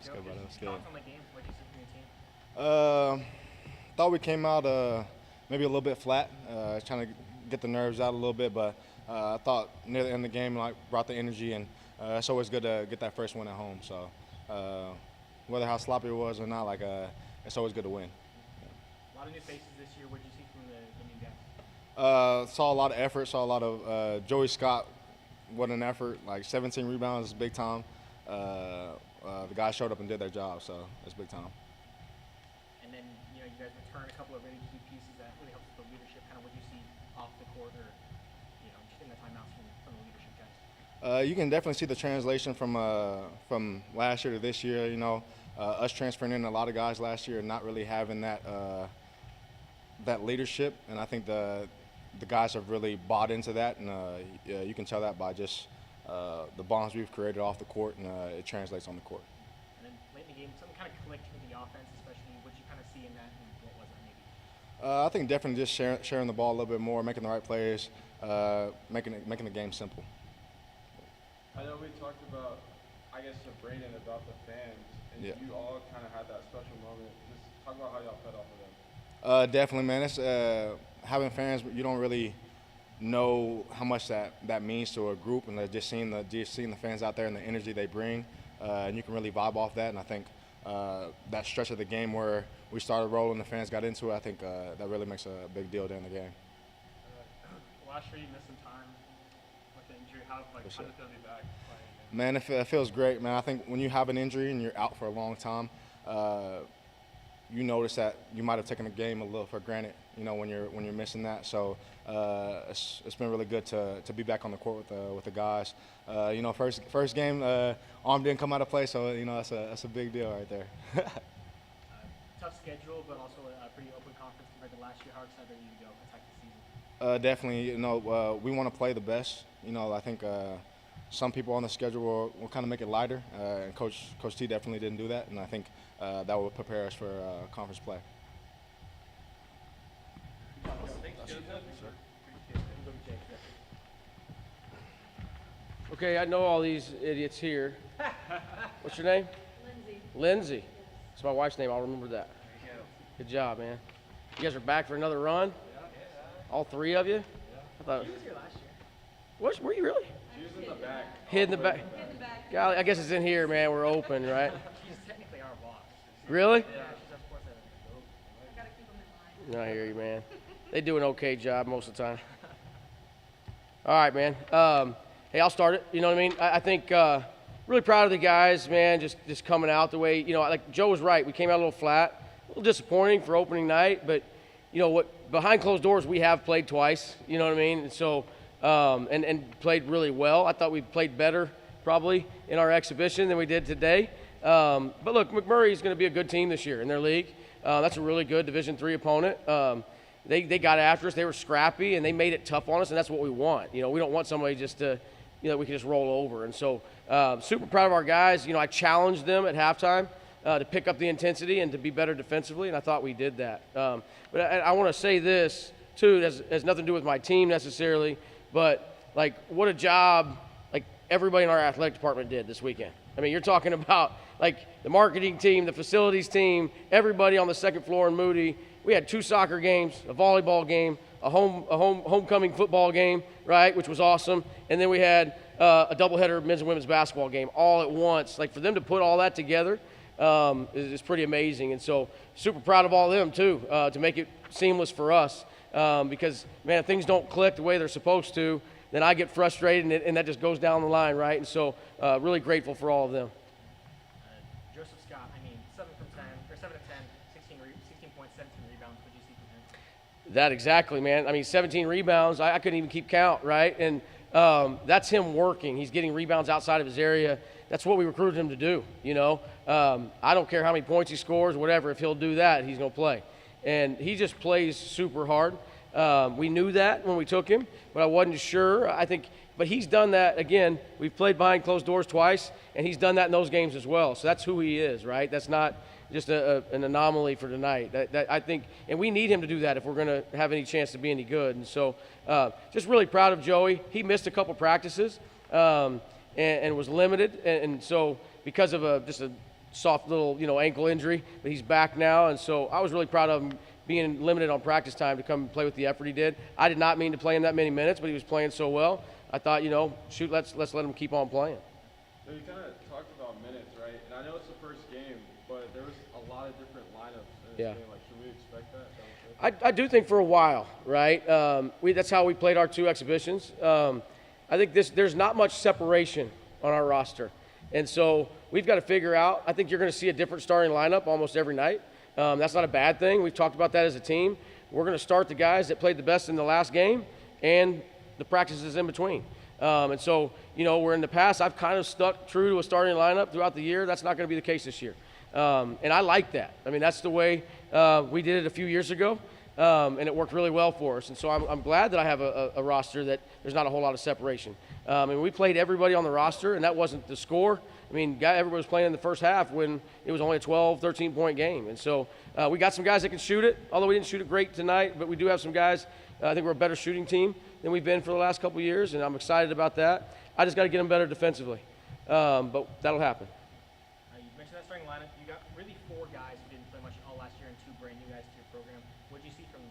That's good, brother. That's good. Thoughts on the game? What did you see from your team? Thought we came out maybe a little bit flat, trying to get the nerves out a little bit, but I thought near the end of the game, like, brought the energy, and it's always good to get that first win at home. So whether how sloppy it was or not, like, it's always good to win. A lot of new faces this year. What did you see from the new guys? Saw a lot of effort, saw a lot of Joey Scott. What an effort, like 17 rebounds is big time. The guys showed up and did their job, so it's big time. And then, you guys return a couple of really key pieces that really helps with the leadership. Kind of what you see off the court or, just in the timeouts from the leadership guys. You can definitely see the translation from last year to this year. Us transferring in a lot of guys last year and not really having that leadership, and I think the guys have really bought into that, and you can tell that by just the bonds we've created off the court, and it translates on the court. And then late in the game, something kind of clicked with the offense, especially. What did you kind of see in that, and what was it maybe? I think definitely just sharing the ball a little bit more, making the right plays, making the game simple. I know we talked about, I guess, to Braden about the fans, and yeah. You all kind of had that special moment. Just talk about how y'all fed off of them. Definitely, man. It's having fans, you don't really know how much that means to a group, and just seeing the fans out there and the energy they bring, and you can really vibe off that. And I think that stretch of the game where we started rolling, the fans got into it, I think that really makes a big deal during the game. Last year you missed some time with the injury. How does it feel to be back playing? Man, it feels great, man. I think when you have an injury and you're out for a long time, you notice that you might have taken the game a little for granted, when you're missing that. So it's been really good to be back on the court with the guys. First game, arm didn't come out of play, so that's a big deal right there. Tough schedule, but also a pretty open conference compared to last year. How excited are you to go attack the season? Definitely, we want to play the best. I think some people on the schedule will kind of make it lighter, and Coach T definitely didn't do that, and I think that will prepare us for conference play. Okay, I know all these idiots here. What's your name? Lindsay. Lindsay. It's my wife's name. I'll remember that. Good job, man. You guys are back for another run? All three of you? I thought. She was here last year. Were you really? She was in the back. Hid in the back. Golly, I guess it's in here, man. We're open, right? She's technically our boss. Really? Yeah, she's our sports editor. I gotta keep them in line. I hear you, man. They do an okay job most of the time. All right, man. Hey, I'll start it. You know what I mean? I think really proud of the guys, man, just coming out the way, like Joe was right. We came out a little flat, a little disappointing for opening night, but, behind closed doors, we have played twice, you know what I mean? And so, and played really well. I thought we played better probably in our exhibition than we did today. But look, McMurry is going to be a good team this year in their league. That's a really good Division III opponent. They got after us. They were scrappy, and they made it tough on us, and that's what we want. We don't want somebody just to, we can just roll over. And so super proud of our guys. I challenged them at halftime to pick up the intensity and to be better defensively, and I thought we did that. But I want to say this, too. It has nothing to do with my team necessarily, but, what a job, everybody in our athletic department did this weekend. I mean, you're talking about, the marketing team, the facilities team, everybody on the second floor in Moody. We had 2 soccer games, a volleyball game, a homecoming football game, right, which was awesome. And then we had a doubleheader of men's and women's basketball game all at once. For them to put all that together is pretty amazing. And so super proud of all of them, too, to make it seamless for us. Because, man, if things don't click the way they're supposed to, then I get frustrated, and that just goes down the line, right? And so really grateful for all of them. Joseph Scott, 7 from 10, or 7 of 10, 16 points, 17 rebounds. What did you see from him? That exactly, man. 17 rebounds. I couldn't even keep count, right? And that's him working. He's getting rebounds outside of his area. That's what we recruited him to do, I don't care how many points he scores, whatever. If he'll do that, he's going to play. And he just plays super hard. We knew that when we took him, but I wasn't sure. But he's done that, again, we've played behind closed doors twice, and he's done that in those games as well. So that's who he is, right? That's not just an anomaly for tonight. That I think, and we need him to do that if we're going to have any chance to be any good. And so just really proud of Joey. He missed a couple practices and was limited. And so because of just a soft little, ankle injury, but he's back now. And so I was really proud of him being limited on practice time to come and play with the effort he did. I did not mean to play him that many minutes, but he was playing so well. I thought, shoot, let's let him keep on playing. So you kind of talked about minutes, right? And I know it's the first game, but there was a lot of different lineups in this game. Like, should we expect that? I do think for a while, right? That's how we played our 2 exhibitions. I think there's not much separation on our roster. And so we've got to figure out, I think you're going to see a different starting lineup almost every night. That's not a bad thing. We've talked about that as a team. We're going to start the guys that played the best in the last game and the practices in between. And so, where in the past I've kind of stuck true to a starting lineup throughout the year, that's not going to be the case this year. And I like that. I mean, that's the way we did it a few years ago, and it worked really well for us. And so I'm glad that I have a roster that there's not a whole lot of separation. And we played everybody on the roster, and that wasn't the score. I mean, everybody was playing in the first half when it was only a 12, 13-point game. And so we got some guys that can shoot it, although we didn't shoot it great tonight, but we do have some guys. I think we're a better shooting team than we've been for the last couple of years, and I'm excited about that. I just got to get them better defensively, but that'll happen. You mentioned that starting lineup. You got really 4 guys who didn't play much at all last year and 2 brand new guys to your program. What did you see from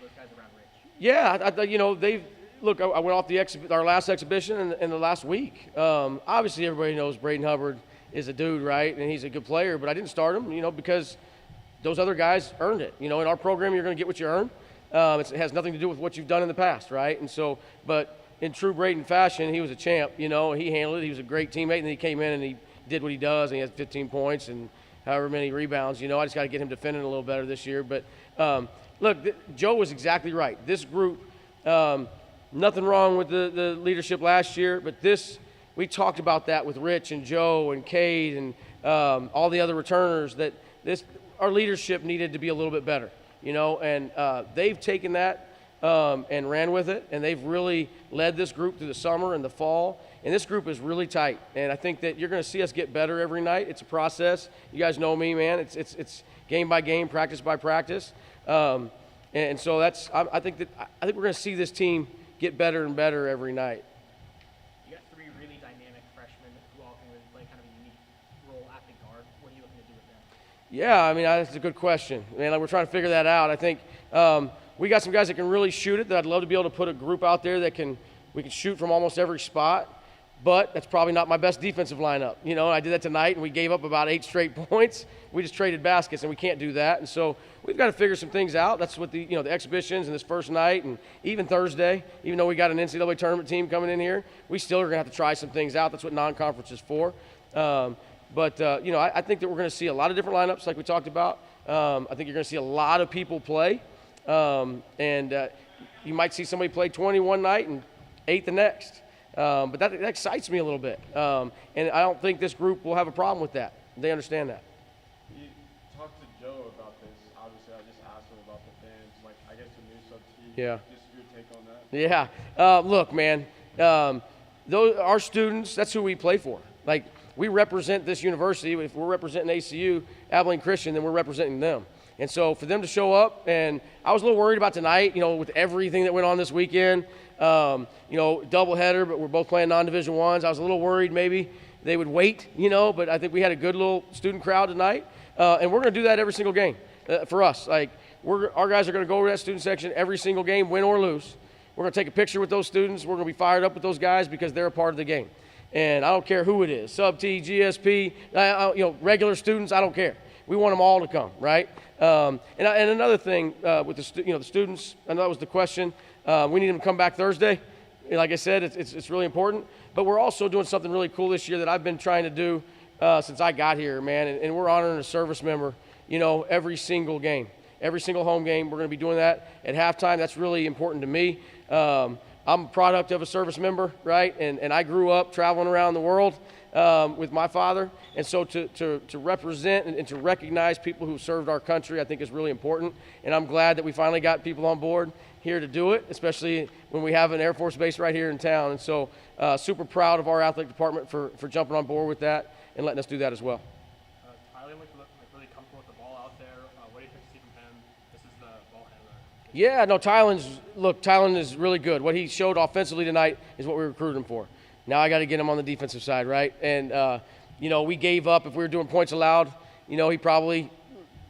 those guys around Rich? Yeah, they've look. I went off our last exhibition in the last week. Obviously, everybody knows Braden Hubbard is a dude, right, and he's a good player. But I didn't start him, because those other guys earned it. In our program, you're going to get what you earn. It has nothing to do with what you've done in the past, right? And so, but in true Braden fashion, he was a champ. He handled it. He was a great teammate, and then he came in and he did what he does, and he had 15 points and however many rebounds. I just got to get him defending a little better this year. But look, Joe was exactly right. This group, nothing wrong with the leadership last year, but we talked about that with Rich and Joe and Cade and all the other returners, that our leadership needed to be a little bit better. And they've taken that and ran with it, and they've really led this group through the summer and the fall. And this group is really tight, and I think that you're going to see us get better every night. It's a process. You guys know me, man. It's game by game, practice by practice, and so I think we're going to see this team get better and better every night. You got 3 really dynamic freshmen who all can really play kind of a unique role at the guard. What are you looking to do with them? Yeah, I mean, that's a good question. Man, we're trying to figure that out. I think we got some guys that can really shoot it, that I'd love to be able to put a group out there that we can shoot from almost every spot, but that's probably not my best defensive lineup. I did that tonight, and we gave up about 8 straight points. We just traded baskets, and we can't do that. And so we've got to figure some things out. That's what the exhibitions and this first night and even Thursday, even though we got an NCAA tournament team coming in here, we still are going to have to try some things out. That's what non-conference is for. But I think that we're going to see a lot of different lineups like we talked about. I think you're going to see a lot of people play. And you might see somebody play 20 one night and 8 the next. But that excites me a little bit. And I don't think this group will have a problem with that. They understand that. You talked to Joe about this. Obviously, I just asked him about the fans. Like, I guess the new sub-T. Yeah. Just your take on that. Yeah. Look, man, our students, that's who we play for. Like, we represent this university. If we're representing ACU, Abilene Christian, then we're representing them. And so for them to show up, and I was a little worried about tonight, with everything that went on this weekend, doubleheader, but we're both playing non-Division I's. I was a little worried maybe they would wait, but I think we had a good little student crowd tonight. And we're going to do that every single game for us. Like, our guys are going to go over that student section every single game, win or lose. We're going to take a picture with those students. We're going to be fired up with those guys because they're a part of the game. And I don't care who it is, sub-T, GSP, regular students, I don't care. We want them all to come, right? And another thing with the students, I know that was the question. We need them to come back Thursday. Like I said, it's really important. But we're also doing something really cool this year that I've been trying to do since I got here, man. And we're honoring a service member, every single game. Every single home game, we're going to be doing that at halftime. That's really important to me. I'm a product of a service member, right? And I grew up traveling around the world with my father. And so to represent and to recognize people who served our country, I think is really important. And I'm glad that we finally got people on board here to do it, especially when we have an Air Force base right here in town. And so super proud of our athletic department for jumping on board with that and letting us do that as well. Tyler looked really comfortable with the ball out there. What do you think to see from him? This is the ball handler. Yeah, no, Tylen is really good. What he showed offensively tonight is what we recruited him for. Now I got to get him on the defensive side, right? And, we gave up if we were doing points allowed. He probably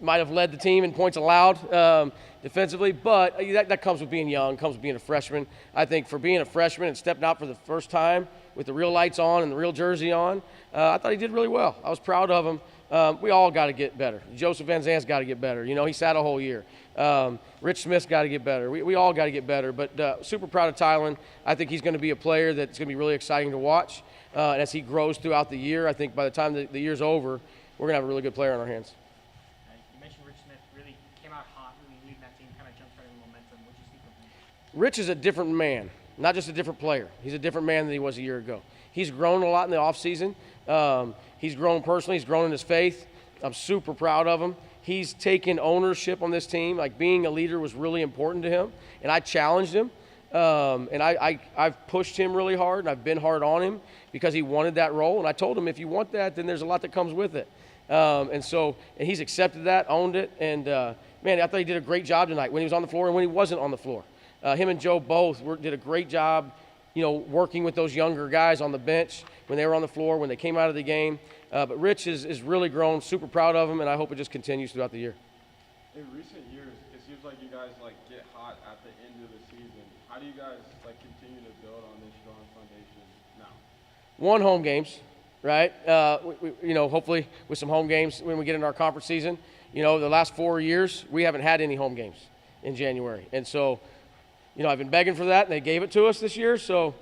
might have led the team in points allowed defensively, but that comes with being young, comes with being a freshman. I think for being a freshman and stepping out for the first time with the real lights on and the real jersey on, I thought he did really well. I was proud of him. We all got to get better. Joseph Van Zant's got to get better. He sat a whole year. Rich Smith's got to get better. We all got to get better. But super proud of Tylen. I think he's going to be a player that's going to be really exciting to watch. And as he grows throughout the year, I think by the time the year's over, we're going to have a really good player on our hands. You mentioned Rich Smith really came out hot, really leading that team, kind of jump-starting momentum. What did you see from him? Rich is a different man, not just a different player. He's a different man than he was a year ago. He's grown a lot in the offseason. He's grown personally. He's grown in his faith. I'm super proud of him. He's taken ownership on this team. Like, being a leader was really important to him, and I challenged him. And I've pushed him really hard, and I've been hard on him because he wanted that role. And I told him, if you want that, then there's a lot that comes with it. And he's accepted that, owned it, and man, I thought he did a great job tonight when he was on the floor and when he wasn't on the floor. Him and Joe both did a great job, working with those younger guys on the bench when they were on the floor, when they came out of the game. But Rich is really grown, super proud of him, and I hope it just continues throughout the year. In recent years, it seems like you guys get hot at the end of the season. How do you guys continue to build on this strong foundation now? Won home games, right? Hopefully with some home games when we get into our conference season. The last 4 years we haven't had any home games in January, and so I've been begging for that, and they gave it to us this year. So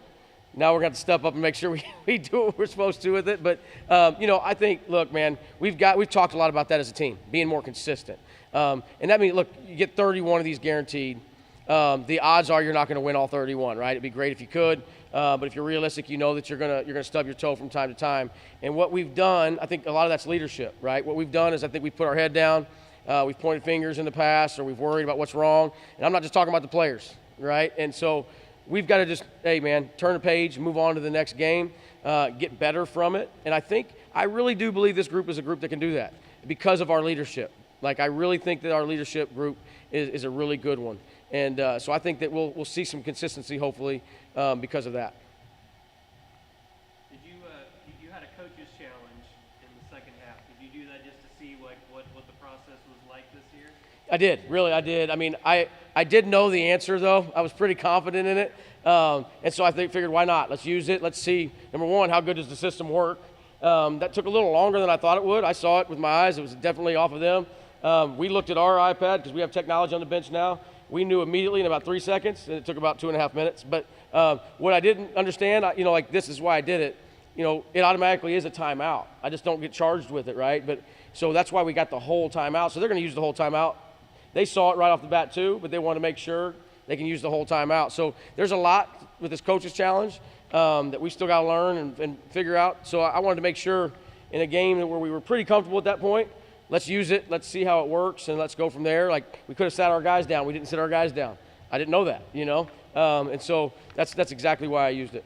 now we're going to step up and make sure we do what we're supposed to with it. But I think, look, man, we've talked a lot about that as a team, being more consistent. And that means, look, you get 31 of these guaranteed. The odds are you're not going to win all 31, right? It'd be great if you could, but if you're realistic, that you're gonna stub your toe from time to time. And what we've done, I think a lot of that's leadership, right? What we've done is I think we've put our head down, we've pointed fingers in the past, or we've worried about what's wrong. And I'm not just talking about the players, right? And so we've got to just, hey, man, turn the page, move on to the next game, get better from it. And I really do believe this group is a group that can do that because of our leadership. I really think that our leadership group is a really good one. And so I think that we'll see some consistency, hopefully, because of that. You had a coach's challenge in the second half. Did you do that just to see what the process was like this year? I did, really, I did. I mean, I did know the answer, though. I was pretty confident in it. And so I figured, why not? Let's use it. Let's see, number one, how good does the system work? That took a little longer than I thought it would. I saw it with my eyes. It was definitely off of them. We looked at our iPad because we have technology on the bench now. We knew immediately in about 3 seconds, and it took about 2.5 minutes. But what I didn't understand, this is why I did it. It automatically is a timeout. I just don't get charged with it, right? But so that's why we got the whole timeout. So they're going to use the whole timeout. They saw it right off the bat too, but they want to make sure they can use the whole timeout. So there's a lot with this coach's challenge that we still got to learn and figure out. So I wanted to make sure in a game where we were pretty comfortable at that point, let's use it, let's see how it works, and let's go from there. We could have sat our guys down. We didn't sit our guys down. I didn't know that, and so that's exactly why I used it.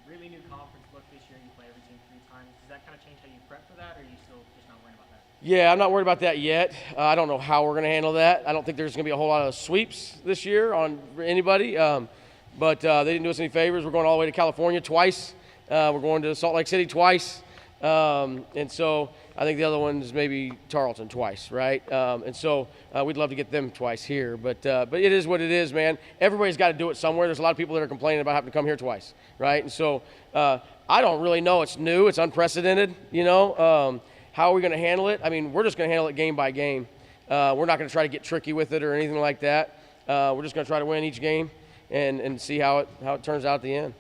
Really new conference look this year. You play every team 3 times. Does that kind of change how you prep for that, or are you still just not worried about that? Yeah, I'm not worried about that yet. I don't know how we're going to handle that. I don't think there's going to be a whole lot of sweeps this year on anybody, but they didn't do us any favors. We're going all the way to California twice. We're going to Salt Lake City twice, and so I think the other one's maybe Tarleton twice, right? And so we'd love to get them twice here, but it is what it is, man. Everybody's got to do it somewhere. There's a lot of people that are complaining about having to come here twice, right? And so I don't really know. It's new. It's unprecedented, How are we going to handle it? I mean, we're just going to handle it game by game. We're not going to try to get tricky with it or anything like that. We're just going to try to win each game and see how it turns out at the end.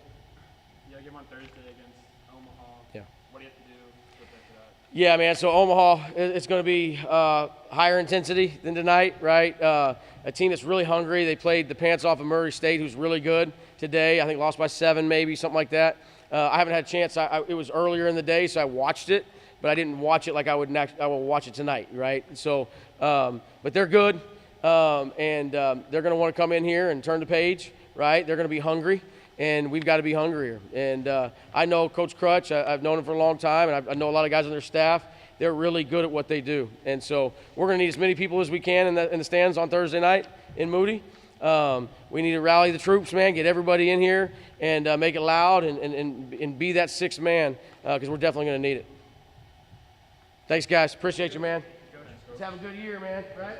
Yeah, game on Thursday against Omaha. Yeah. What do you have to do to prepare for that? Yeah, man. So Omaha, it's going to be higher intensity than tonight, right? A team that's really hungry. They played the pants off of Murray State, who's really good today. I think lost by 7, maybe something like that. I haven't had a chance. It was earlier in the day, so I watched it, but I didn't watch it like I will watch it tonight, right? So, but they're good, and they're going to want to come in here and turn the page, right? They're going to be hungry. And we've got to be hungrier. And I know Coach Crutch. I've known him for a long time, and I know a lot of guys on their staff. They're really good at what they do. And so we're going to need as many people as we can in the stands on Thursday night in Moody. We need to rally the troops, man, get everybody in here and make it loud and be that sixth man because we're definitely going to need it. Thanks, guys. Appreciate you, man. Let's have a good year, man. Right?